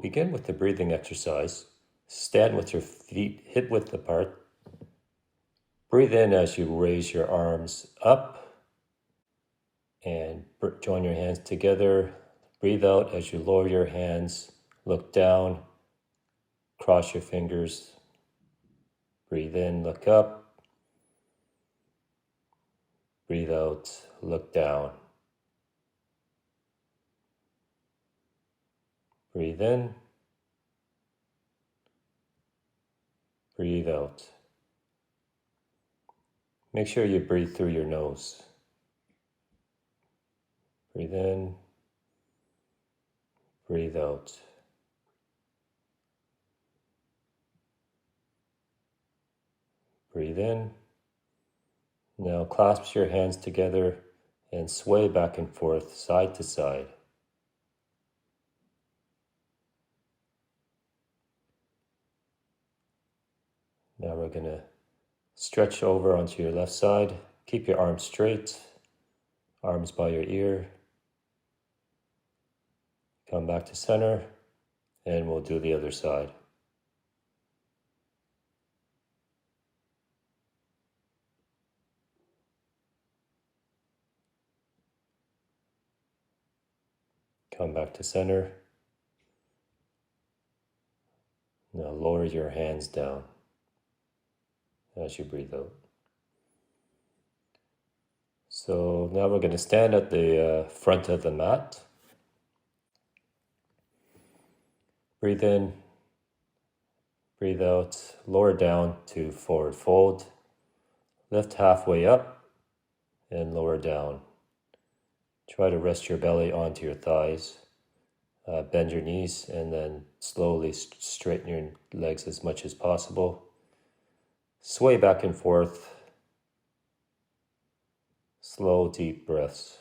begin with the breathing exercise. Stand with your feet hip width apart. Breathe in as you raise your arms up and join your hands together. Breathe out as you lower your hands, look down, cross your fingers. Breathe in, look up. Breathe out, look down. Breathe in. Breathe out. Make sure you breathe through your nose. Breathe in. Breathe out. Breathe in. Now clasp your hands together and sway back and forth, side to side. Now we're going to stretch over onto your left side. Keep your arms straight, arms by your ear. Come back to center, and we'll do the other side. Come back to center. Now lower your hands down as you breathe out. So now we're going to stand at the front of the mat. Breathe in, breathe out, lower down to forward fold. Lift halfway up and lower down. Try to rest your belly onto your thighs. Bend your knees and then slowly straighten your legs as much as possible. Sway back and forth. Slow, deep breaths.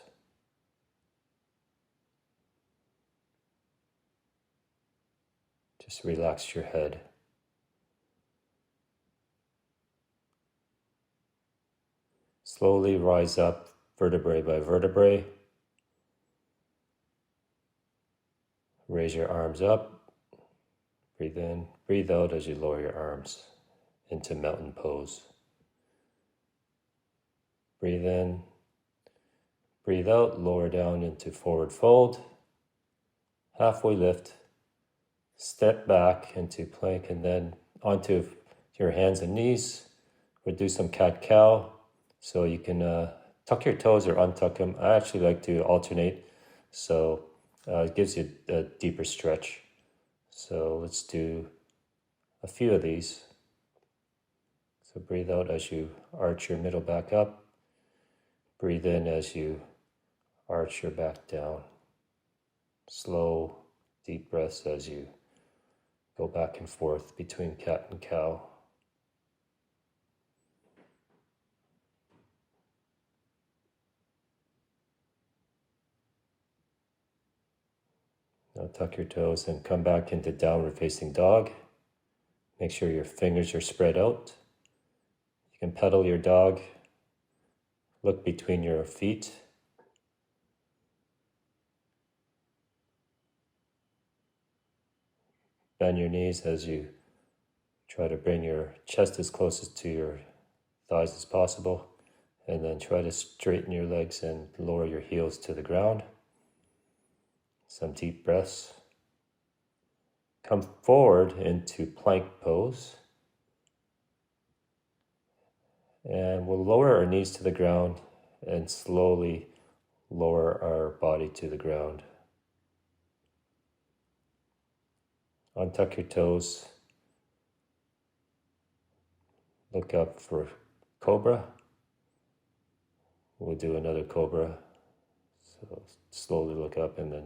Just relax your head. Slowly rise up, vertebrae by vertebrae. Raise your arms up. Breathe in, breathe out as you lower your arms into mountain pose. Breathe in, breathe out, lower down into forward fold. Halfway lift. Step back into plank and then onto your hands and knees. We'll do some cat-cow. So you can tuck your toes or untuck them. I actually like to alternate. So it gives you a deeper stretch. So let's do a few of these. So breathe out as you arch your middle back up. Breathe in as you arch your back down. Slow, deep breaths as you go back and forth between cat and cow. Now tuck your toes and come back into downward facing dog. Make sure your fingers are spread out. You can pedal your dog. Look between your feet. Bend your knees as you try to bring your chest as close to your thighs as possible. And then try to straighten your legs and lower your heels to the ground. Some deep breaths. Come forward into plank pose. And we'll lower our knees to the ground and slowly lower our body to the ground. Untuck your toes. Look up for cobra. We'll do another cobra. So slowly look up and then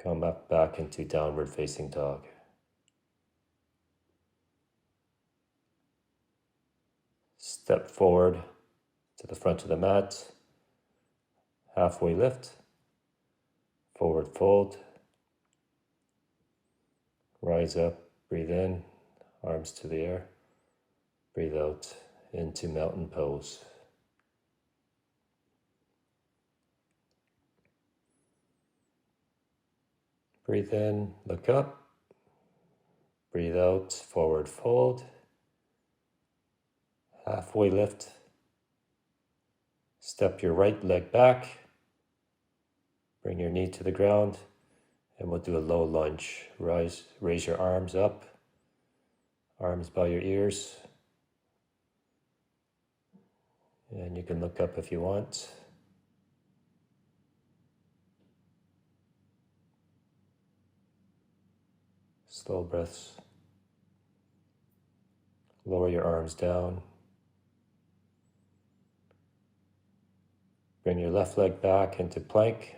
come back into downward facing dog. Step forward to the front of the mat. Halfway lift. Forward fold. Rise up, breathe in, arms to the air. Breathe out into mountain pose. Breathe in, look up. Breathe out, forward fold. Halfway lift. Step your right leg back. Bring your knee to the ground. And we'll do a low lunge. Raise your arms up. Arms by your ears. And you can look up if you want. Slow breaths. Lower your arms down. Bring your left leg back into plank.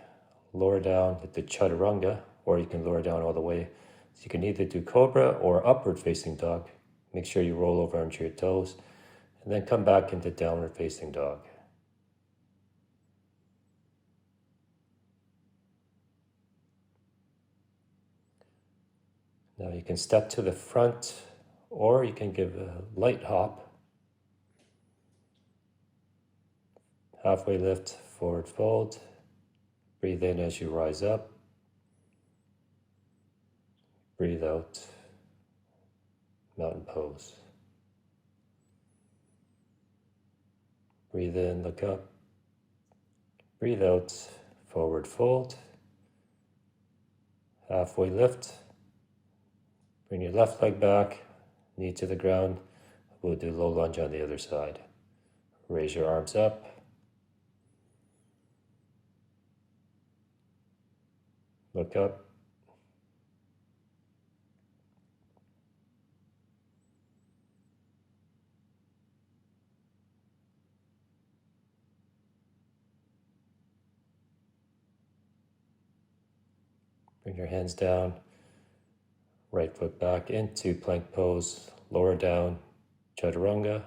Lower down into chaturanga, or you can lower down all the way. So you can either do cobra or upward facing dog. Make sure you roll over onto your toes. And then come back into downward facing dog. Now you can step to the front, or you can give a light hop. Halfway lift, forward fold. Breathe in as you rise up. Breathe out, mountain pose. Breathe in, look up. Breathe out, forward fold. Halfway lift. Bring your left leg back, knee to the ground. We'll do low lunge on the other side. Raise your arms up. Look up. Bring your hands down. Right foot back into plank pose. Lower down, chaturanga.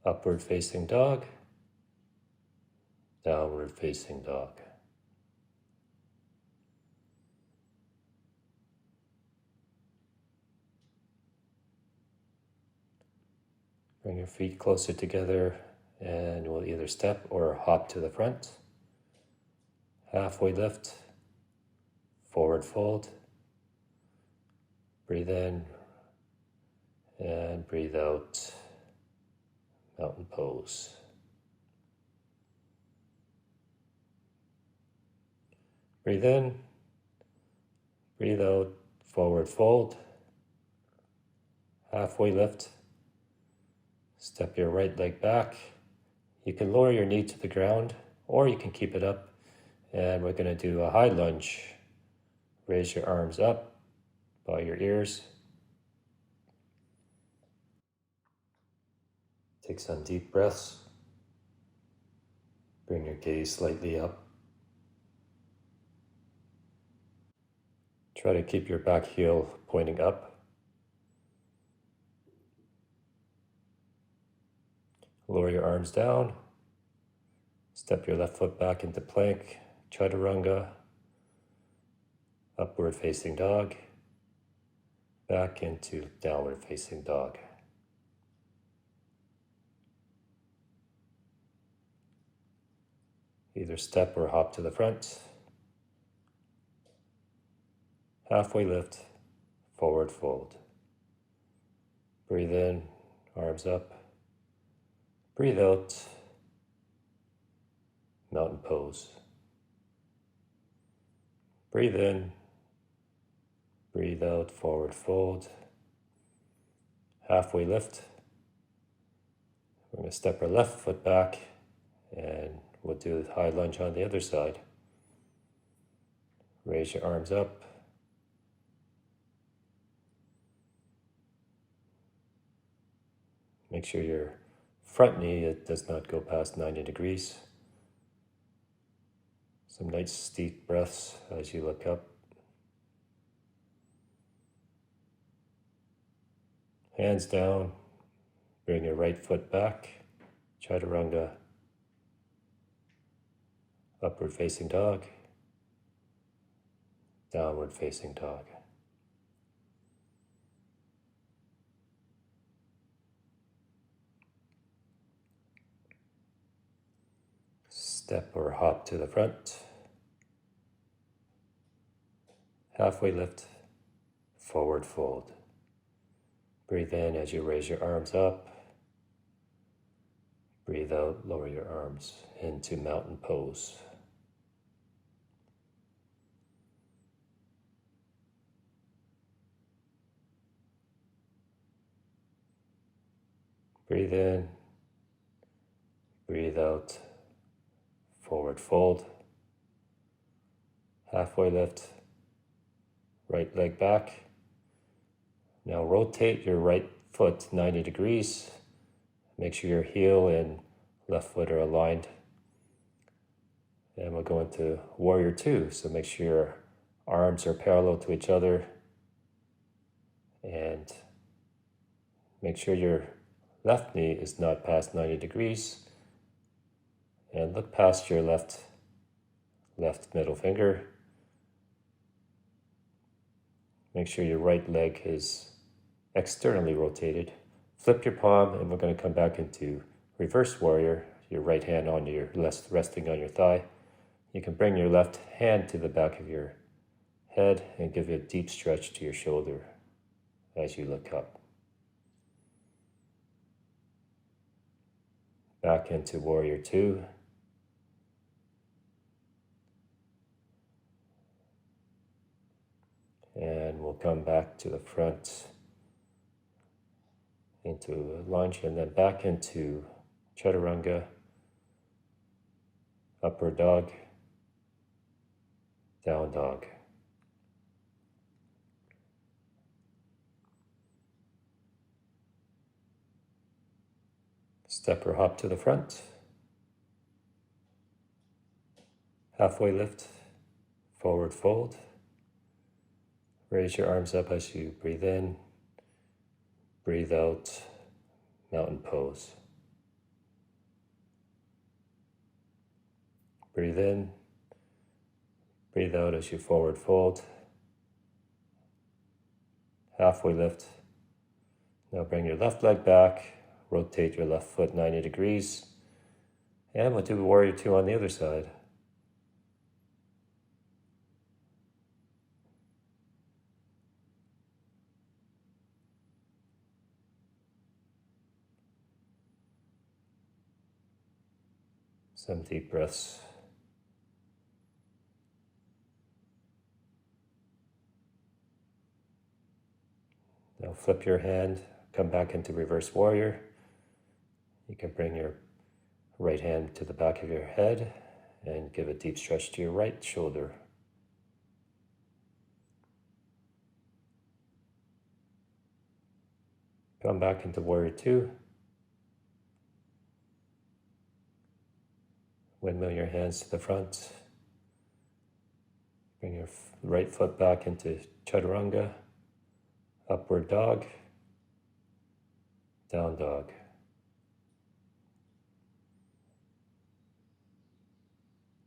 Upward facing dog. Downward facing dog. Bring your feet closer together and we'll either step or hop to the front. Halfway lift, forward fold. Breathe in and breathe out, mountain pose. Breathe in, breathe out, forward fold. Halfway lift. Step your right leg back. You can lower your knee to the ground or you can keep it up. And we're going to do a high lunge. Raise your arms up by your ears. Take some deep breaths. Bring your gaze slightly up. Try to keep your back heel pointing up. Lower your arms down. Step your left foot back into plank, chaturanga, upward facing dog, back into downward facing dog. Either step or hop to the front. Halfway lift, forward fold. Breathe in, arms up. Breathe out, mountain pose. Breathe in, breathe out, forward fold. Halfway lift. We're going to step our left foot back and we'll do a high lunge on the other side. Raise your arms up. Make sure your front knee does not go past 90 degrees. Some nice deep breaths as you look up. Hands down. Bring your right foot back. Chaturanga. Upward facing dog. Downward facing dog. Step or hop to the front. halfway lift, forward fold. Breathe in as you raise your arms up. Breathe out, lower your arms into mountain pose. Breathe in, breathe out, forward fold. Halfway lift, right leg back. Now rotate your right foot 90 degrees. Make sure your heel and left foot are aligned. And we'll go into Warrior Two. So make sure your arms are parallel to each other. And make sure your left knee is not past 90 degrees. And look past your left middle finger. Make sure your right leg is externally rotated. Flip your palm, and we're going to come back into reverse warrior. Your right hand on your left, resting on your thigh. You can bring your left hand to the back of your head and give a deep stretch to your shoulder as you look up. Back into Warrior Two. And we'll come back to the front into a lunge, and then back into chaturanga, upward dog, down dog. Step or hop to the front. Halfway lift, forward fold. Raise your arms up as you breathe in. Breathe out, mountain pose. Breathe in. Breathe out as you forward fold. Halfway lift. Now bring your left leg back. Rotate your left foot 90 degrees. And we'll do Warrior Two on the other side. Some deep breaths. Now flip your hand, come back into reverse warrior. You can bring your right hand to the back of your head and give a deep stretch to your right shoulder. Come back into Warrior Two. Windmill your hands to the front. Bring your right foot back into chaturanga, upward dog, down dog.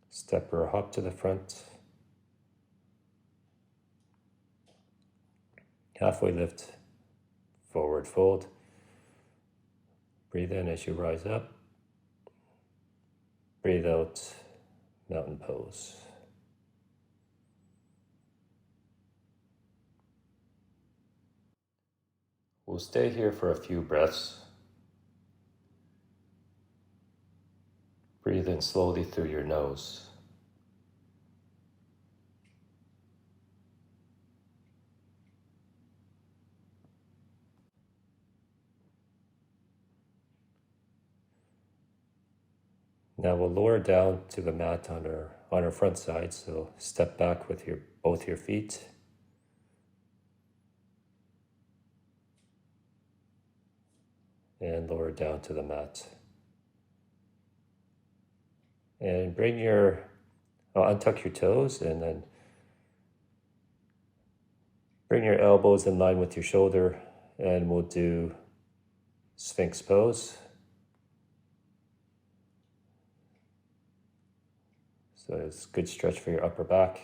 Step or hop to the front. Halfway lift, forward fold. Breathe in as you rise up. Breathe out, mountain pose. We'll stay here for a few breaths. Breathe in slowly through your nose. Now we'll lower down to the mat on our front side, so step back with both your feet. And lower down to the mat. And untuck your toes, and then bring your elbows in line with your shoulder, and we'll do Sphinx pose. So it's a good stretch for your upper back.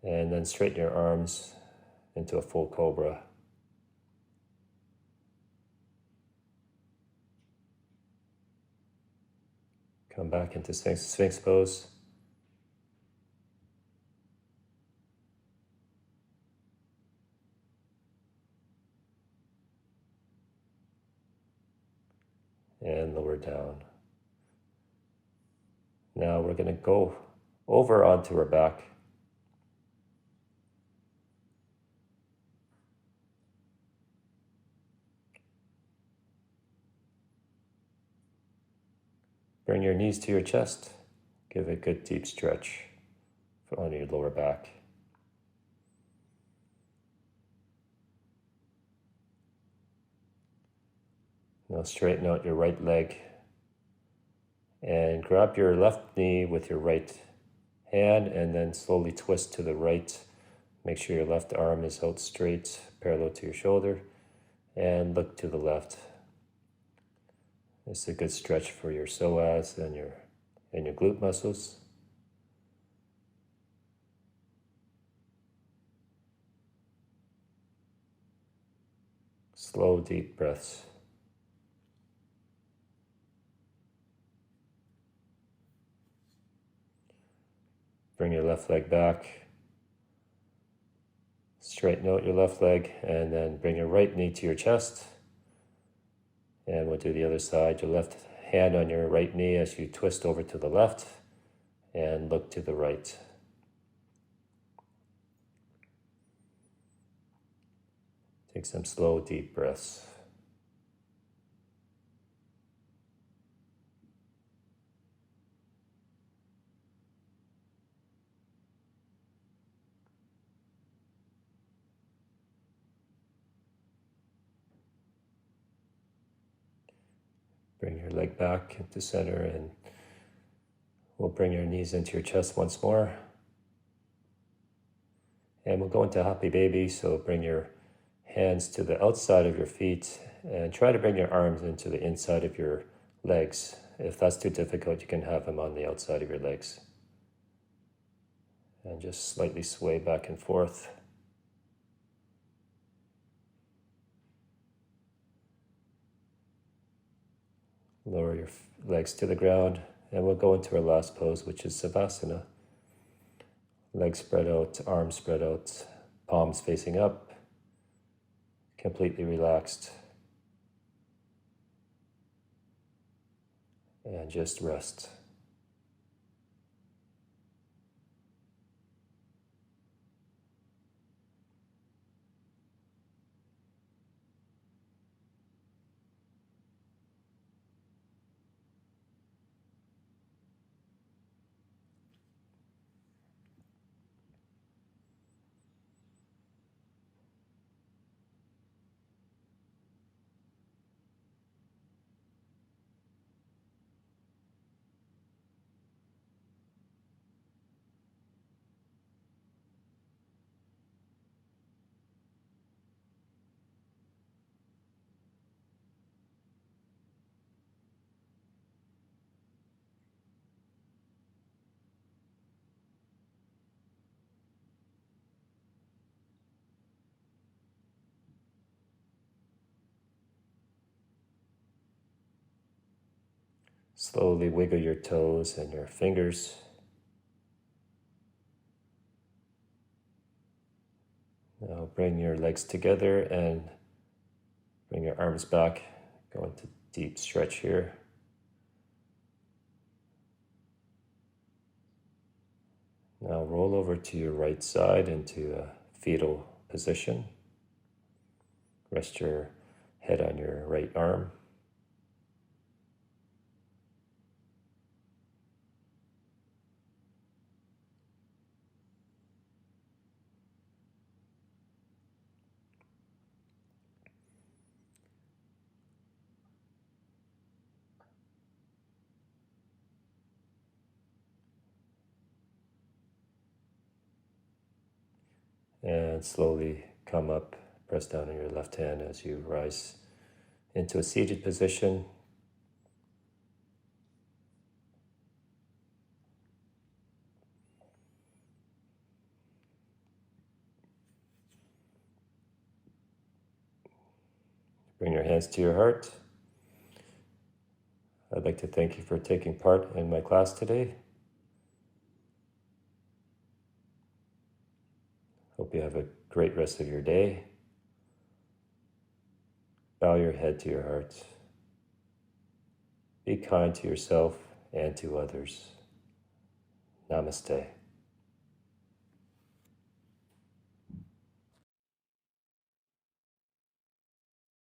And then straighten your arms into a full cobra. Come back into Sphinx pose. and lower down. Now we're going to go over onto our back. Bring your knees to your chest. Give a good deep stretch on your lower back. Now straighten out your right leg and grab your left knee with your right hand and then slowly twist to the right. Make sure your left arm is out straight, parallel to your shoulder, and look to the left. It's a good stretch for your psoas and your glute muscles. Slow, deep breaths. Bring your left leg back. Straighten out your left leg and then bring your right knee to your chest. And we'll do the other side. Your left hand on your right knee as you twist over to the left and look to the right. Take some slow, deep breaths. Bring your leg back into center and we'll bring your knees into your chest once more. And we'll go into happy baby, so bring your hands to the outside of your feet and try to bring your arms into the inside of your legs. If that's too difficult, you can have them on the outside of your legs. And just slightly sway back and forth. Lower your legs to the ground, and we'll go into our last pose, which is Savasana. Legs spread out, arms spread out, palms facing up, completely relaxed. And just rest. Slowly wiggle your toes and your fingers. Now bring your legs together and bring your arms back. Go into deep stretch here. Now roll over to your right side into a fetal position. Rest your head on your right arm. And slowly come up, press down on your left hand as you rise into a seated position. Bring your hands to your heart. I'd like to thank you for taking part in my class today. Hope you have a great rest of your day. Bow your head to your heart. Be kind to yourself and to others. Namaste.